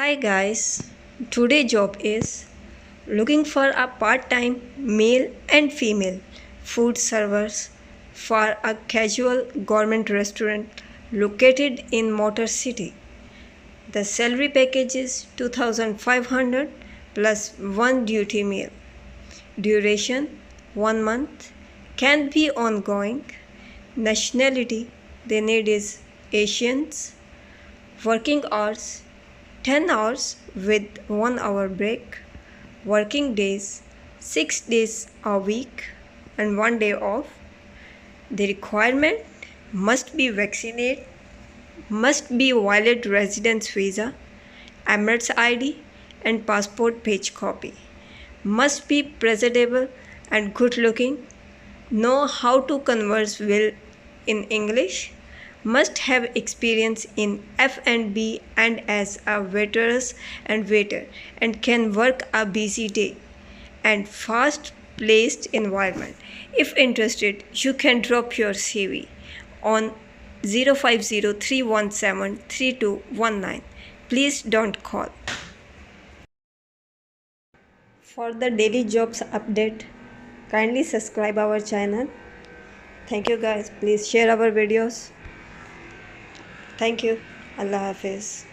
Hi guys, today job is looking for a part-time male and female food servers for a casual government restaurant located in Motor City. The salary package is 2500 plus one duty meal. Duration 1 month, can be ongoing. Nationality they need is Asians. Working hours 10 hours with 1 hour break. Working days 6 days a week and 1 day off. The requirement must be vaccinated, must be valid residence visa, Emirates ID and passport page copy. Must be presentable and good looking, know how to converse well in English, must have experience in F&B and as a waitress and waiter and can work a busy day and fast paced environment. If interested, you can drop your CV on 0503173219. Please don't call. For the daily jobs update, kindly subscribe our channel. Thank you guys. Please share our videos. Thank you. Allah Hafiz.